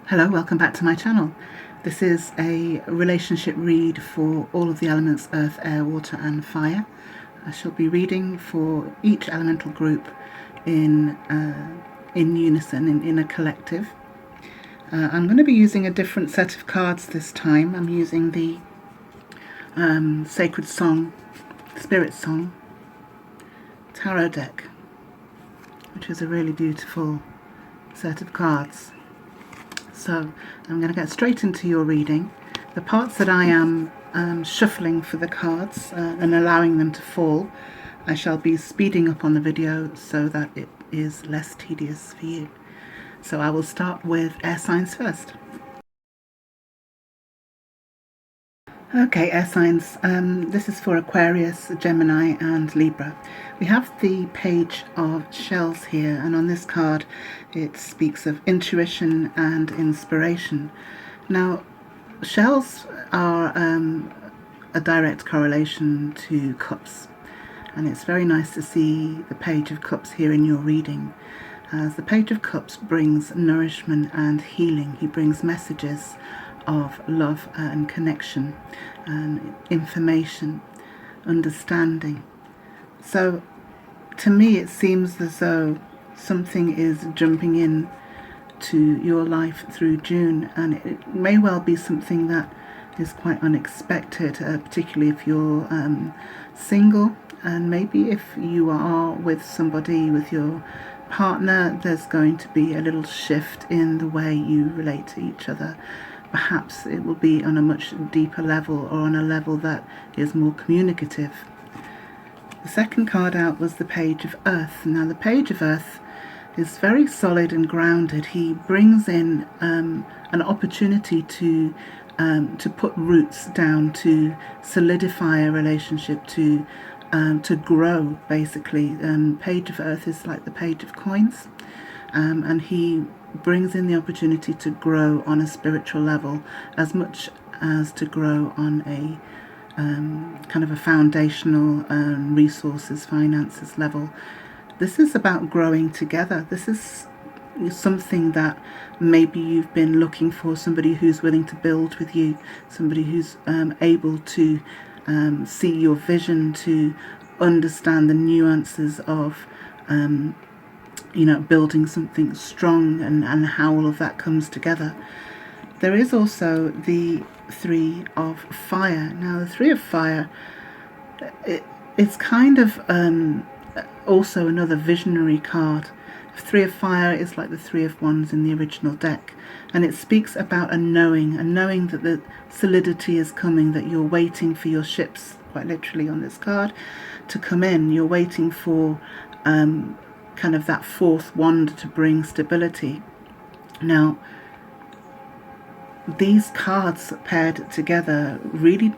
Hello, welcome back to my channel. This is a relationship read for all of the elements earth, air, water and fire. I shall be reading for each elemental group in unison, in a collective. I'm going to be using a different set of cards this time. I'm using the Sacred Song, Spirit Song Tarot deck, which is a really beautiful set of cards. So I'm going to get straight into your reading. The parts that I am shuffling for the cards and allowing them to fall, I shall be speeding up on the video so that it is less tedious for you. So I will start with air signs first. Okay, air signs. This is for Aquarius, Gemini and Libra. We have the Page of Shells here, and on this card it speaks of intuition and inspiration. Now, shells are a direct correlation to cups, and it's very nice to see the Page of Cups here in your reading, as the Page of Cups brings nourishment and healing. He brings messages of love and connection and information, understanding. So to me it seems as though something is jumping in to your life through June, and it may well be something that is quite unexpected, particularly if you're single, and maybe if you are with somebody, with your partner, there's going to be a little shift in the way you relate to each other. Perhaps it will be on a much deeper level, or on a level that is more communicative. The second card out was the Page of Earth. Now the Page of Earth is very solid and grounded. He brings in an opportunity to put roots down, to solidify a relationship, to grow, basically. Page of Earth is like the Page of Coins, and he brings in the opportunity to grow on a spiritual level, as much as to grow on a kind of a foundational resources, finances level. This is about growing together. This is something that maybe you've been looking for, somebody who's willing to build with you, somebody who's able to see your vision, to understand the nuances of building something strong, and how all of that comes together. There is also the Three of Fire. Now the Three of Fire, it's kind of also another visionary card. The Three of Fire is like the Three of Wands in the original deck, and it speaks about a knowing that the solidity is coming, that you're waiting for your ships, quite literally on this card, to come in. You're waiting for kind of that fourth wand to bring stability. Now these cards paired together really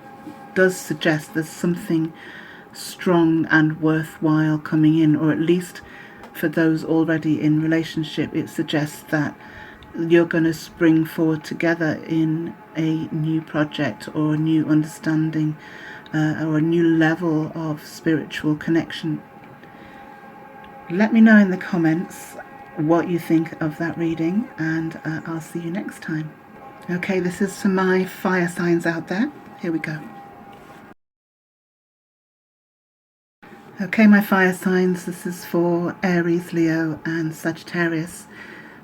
does suggest there's something strong and worthwhile coming in, or at least for those already in relationship, it suggests that you're going to spring forward together in a new project, or a new understanding, or a new level of spiritual connection. Let me know in the comments what you think of that reading, and I'll see you next time. Okay, this is for my fire signs out there. Here we go. Okay, my fire signs, this is for Aries, Leo and Sagittarius.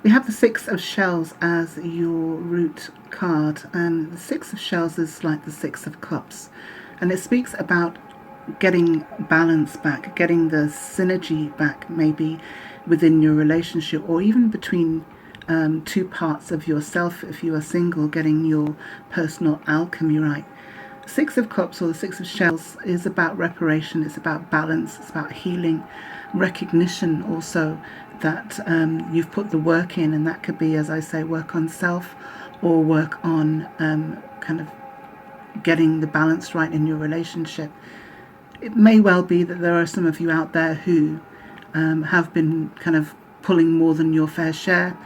We have the Six of Shells as your root card, and the Six of Shells is like the Six of Cups, and it speaks about getting balance back, getting the synergy back, maybe within your relationship, or even between two parts of yourself. If you are single, getting your personal alchemy right. Six of Cups, or the Six of Shells, is about reparation, it's about balance, it's about healing, recognition also that you've put the work in, and that could be, as I say, work on self, or work on kind of getting the balance right in your relationship. It may well be that there are some of you out there who have been kind of pulling more than your fair share,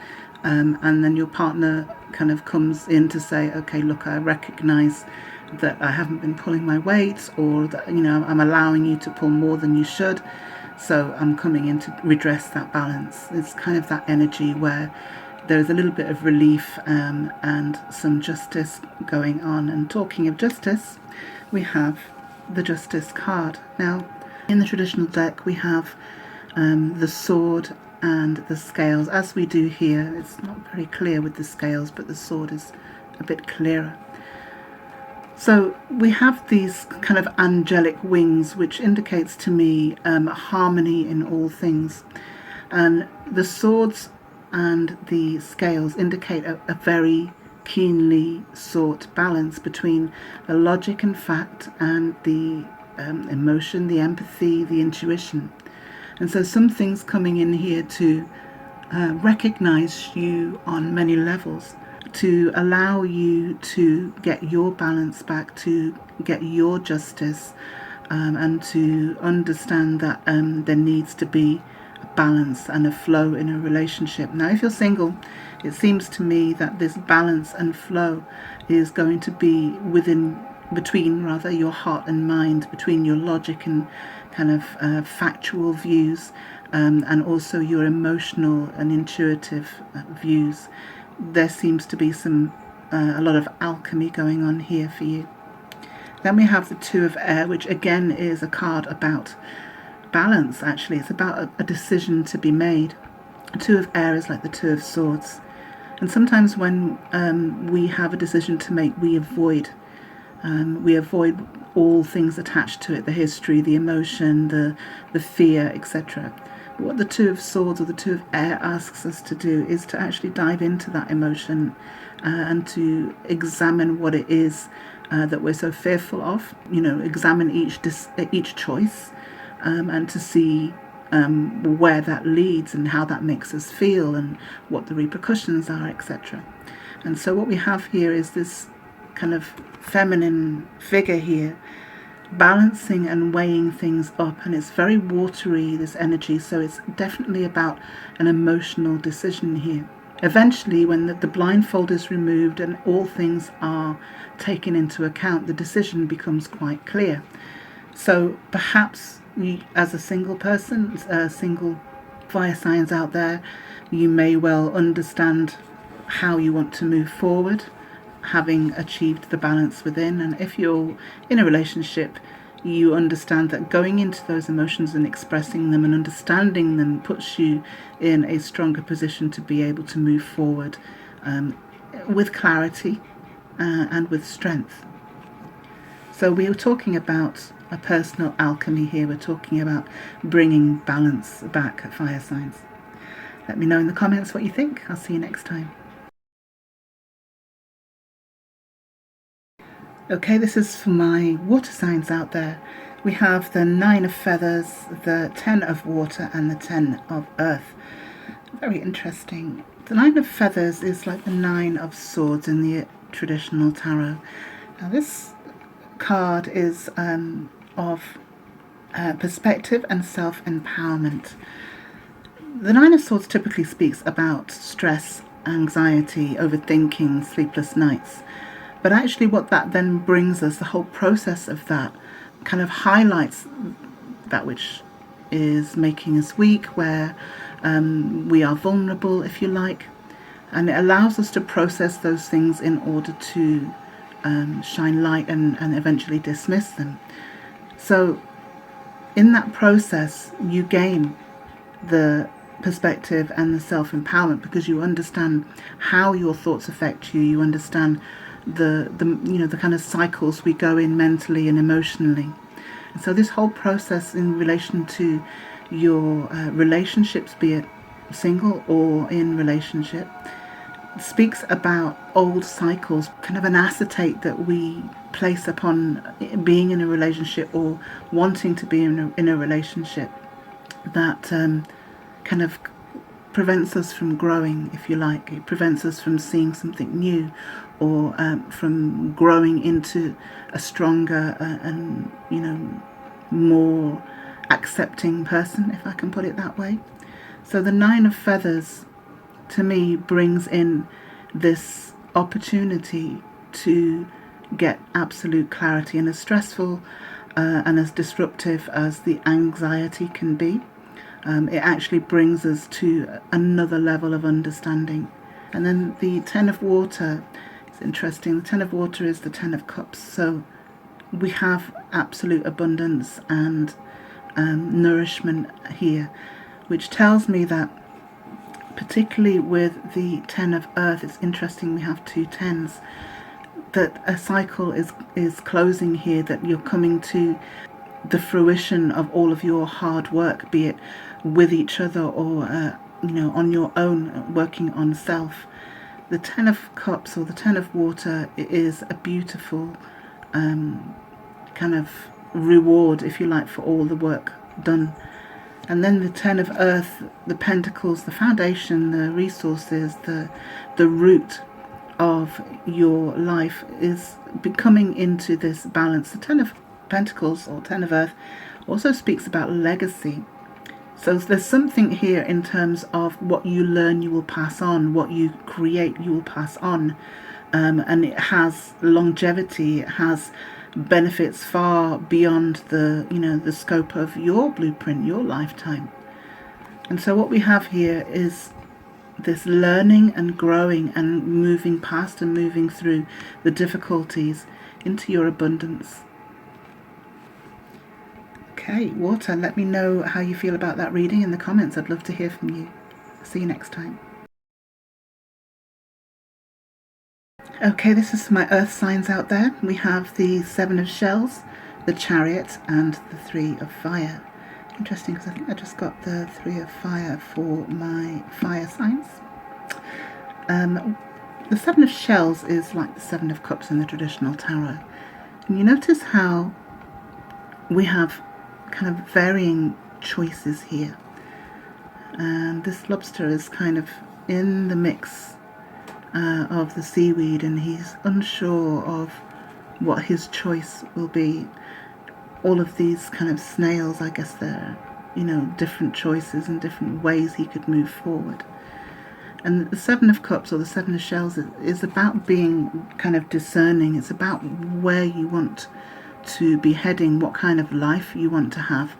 and then your partner kind of comes in to say, okay, look, I recognize that I haven't been pulling my weight, or that, I'm allowing you to pull more than you should, so I'm coming in to redress that balance. It's kind of that energy where there's a little bit of relief and some justice going on. And talking of justice, we have the Justice card. Now, in the traditional deck, we have the sword and the scales, as we do here. It's not very clear with the scales, but the sword is a bit clearer. So we have these kind of angelic wings, which indicates to me harmony in all things. And the swords and the scales indicate a very keenly sought balance between the logic and fact and the emotion, the empathy, the intuition. And so something's coming in here to recognize you on many levels, to allow you to get your balance back, to get your justice, and to understand that there needs to be a balance and a flow in a relationship. Now, if you're single, it seems to me that this balance and flow is going to be between your heart and mind, between your logic and kind of factual views, and also your emotional and intuitive views. There seems to be a lot of alchemy going on here for you. Then we have the Two of Air, which again is a card about balance. Actually, it's about a decision to be made. The Two of Air is like the Two of Swords, and sometimes when we have a decision to make, we avoid all things attached to it, the history, the emotion, the fear, etc. But what the Two of Swords or the Two of Air asks us to do is to actually dive into that emotion and to examine what it is that we're so fearful of. Examine each choice and to see where that leads and how that makes us feel and what the repercussions are, etc. And so what we have here is this kind of feminine figure here, balancing and weighing things up, and it's very watery, this energy, so it's definitely about an emotional decision here. Eventually, when the blindfold is removed and all things are taken into account, the decision becomes quite clear. So perhaps you, as a single person, single fire signs out there, you may well understand how you want to move forward, having achieved the balance within. And if you're in a relationship, you understand that going into those emotions and expressing them and understanding them puts you in a stronger position to be able to move forward with clarity and with strength. So we are talking about a personal alchemy here. We're talking about bringing balance back at fire signs. Let me know in the comments what you think. I'll see you next time. Okay, this is for my water signs out there. We have the 9 of Feathers, the 10 of Water, and the 10 of Earth. Very interesting. The 9 of Feathers is like the 9 of Swords in the traditional tarot. Now this card is of perspective and self-empowerment. The 9 of Swords typically speaks about stress, anxiety, overthinking, sleepless nights. But actually what that then brings us, the whole process of that kind of highlights that which is making us weak, where we are vulnerable, if you like. And it allows us to process those things in order to shine light and eventually dismiss them. So in that process, you gain the perspective and the self-empowerment because you understand how your thoughts affect you. You understand the kind of cycles we go in mentally and emotionally. And so this whole process in relation to your relationships, be it single or in relationship, speaks about old cycles, kind of an acetate that we place upon being in a relationship or wanting to be in a relationship that kind of prevents us from growing, if you like. It prevents us from seeing something new or from growing into a stronger and more accepting person, if I can put it that way. So the 9 of Feathers to me brings in this opportunity to get absolute clarity, and as stressful and as disruptive as the anxiety can be, it actually brings us to another level of understanding And then the Ten of Water is interesting. The Ten of Water is the Ten of Cups. So we have absolute abundance and nourishment here, which tells me that particularly with the Ten of Earth, it's interesting we have two tens, that a cycle is closing here, that you're coming to the fruition of all of your hard work, be it with each other or on your own, working on self. The Ten of Cups, or the Ten of Water, is a beautiful kind of reward, if you like, for all the work done. And then the Ten of Earth, the Pentacles, the foundation, the resources, the root of your life is becoming into this balance. The Ten of Pentacles, or Ten of Earth, also speaks about legacy. So there's something here in terms of what you learn you will pass on, what you create you will pass on, and it has longevity, it has benefits far beyond the scope of your blueprint, your lifetime. And so what we have here is this learning and growing and moving past and moving through the difficulties into your abundance. Okay, Water, let me know how you feel about that reading in the comments. I'd love to hear from you. See you next time. Okay, this is my earth signs out there. We have the Seven of Shells, the Chariot, and the Three of Fire. Interesting, because I think I just got the Three of Fire for my fire signs. The Seven of Shells is like the Seven of Cups in the traditional tarot. And you notice how we have kind of varying choices here. And this lobster is kind of in the mix of the seaweed, and he's unsure of what his choice will be. All of these kind of snails, I guess they're, different choices and different ways he could move forward. And the Seven of Cups, or the Seven of Shells, is about being kind of discerning. It's about where you want to be heading, what kind of life you want to have.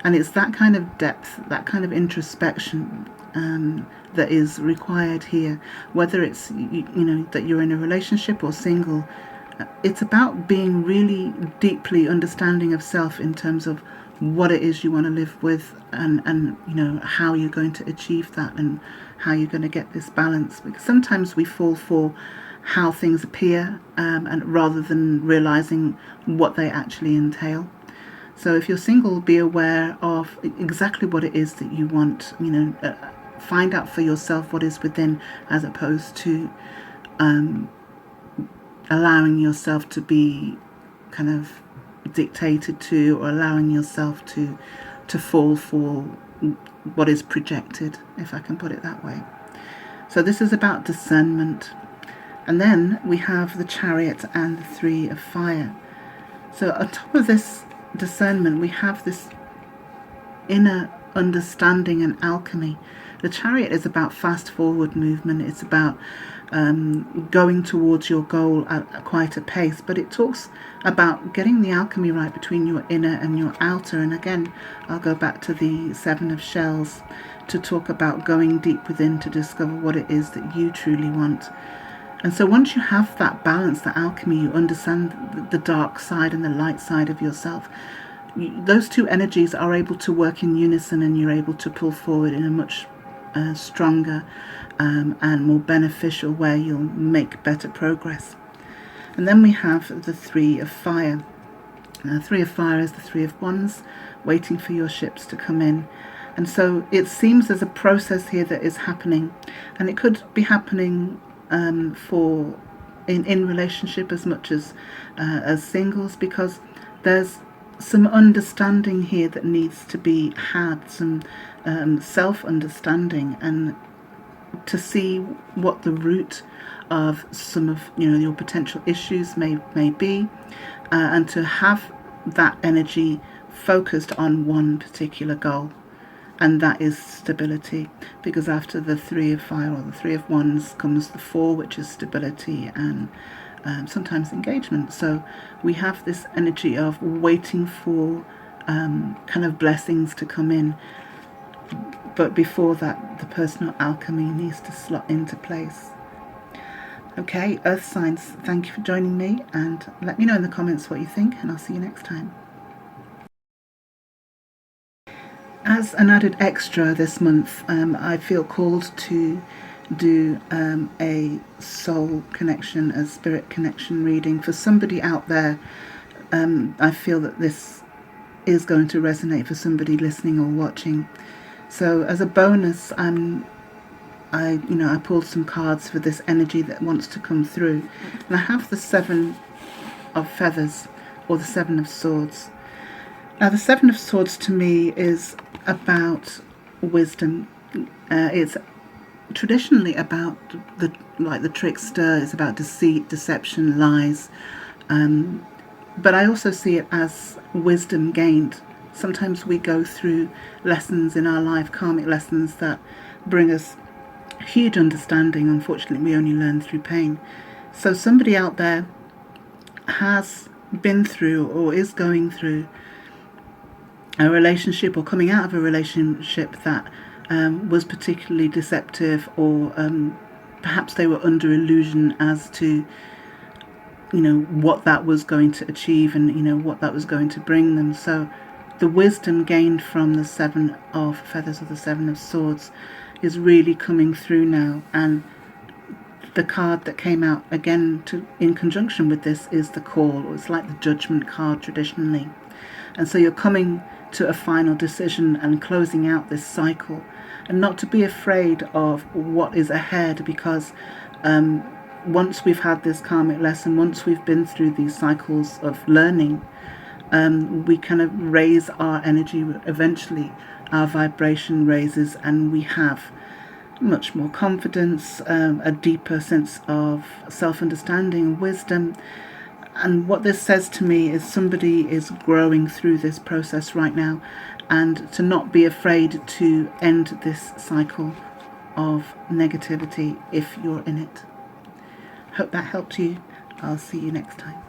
And it's that kind of depth, that kind of introspection that is required here, whether it's that you're in a relationship or single. It's about being really deeply understanding of self in terms of what it is you want to live with, and how you're going to achieve that, and how you're going to get this balance. Because sometimes we fall for how things appear, and rather than realizing what they actually entail. So if you're single, be aware of exactly what it is that you want. Find out for yourself what is within, as opposed to allowing yourself to be kind of dictated to, or allowing yourself to fall for what is projected, if I can put it that way. So this is about discernment. And then we have the Chariot and the Three of Fire. So on top of this discernment, we have this inner understanding and alchemy. The Chariot is about fast forward movement. It's about going towards your goal at quite a pace, but it talks about getting the alchemy right between your inner and your outer. And again, I'll go back to the Seven of Shells to talk about going deep within to discover what it is that you truly want. And so once you have that balance, that alchemy, you understand the dark side and the light side of yourself. Those two energies are able to work in unison, and you're able to pull forward in a much stronger and more beneficial way. You'll make better progress. And then we have the Three of Fire. The Three of Fire is the Three of Wands, waiting for your ships to come in. And so it seems there's a process here that is happening, and it could be happening for in relationship as much as singles, because there's some understanding here that needs to be had, some self-understanding, and to see what the root of some of your potential issues may be, and to have that energy focused on one particular goal, and that is stability. Because after the Three of Fire, or the Three of Wands, comes the Four, which is stability and sometimes engagement. So we have this energy of waiting for kind of blessings to come in, but before that the personal alchemy needs to slot into place. Okay, Earth signs, thank you for joining me, and let me know in the comments what you think, and I'll see you next time. As an added extra this month, I feel called to do a soul connection, a spirit connection reading for somebody out there. I feel that this is going to resonate for somebody listening or watching. So as a bonus, I pulled some cards for this energy that wants to come through, and I have the 7 of feathers, or the 7 of swords. Now the 7 of swords to me is about wisdom. It's traditionally about the trickster. It's about deceit, deception, lies, but I also see it as wisdom gained. Sometimes we go through lessons in our life, karmic lessons that bring us huge understanding. Unfortunately, we only learn through pain. So somebody out there has been through or is going through a relationship or coming out of a relationship that was particularly deceptive, or perhaps they were under illusion as to what that was going to achieve and what that was going to bring them. So the wisdom gained from the 7 of feathers or the 7 of swords is really coming through now. And the card that came out again in conjunction with this is the call, or it's like the judgment card traditionally. And so you're coming to a final decision and closing out this cycle, and not to be afraid of what is ahead, because once we've had this karmic lesson, once we've been through these cycles of learning, we kind of raise our energy. Eventually our vibration raises, and we have much more confidence, a deeper sense of self-understanding and wisdom. And what this says to me is somebody is growing through this process right now, and to not be afraid to end this cycle of negativity if you're in it. Hope that helped you. I'll see you next time.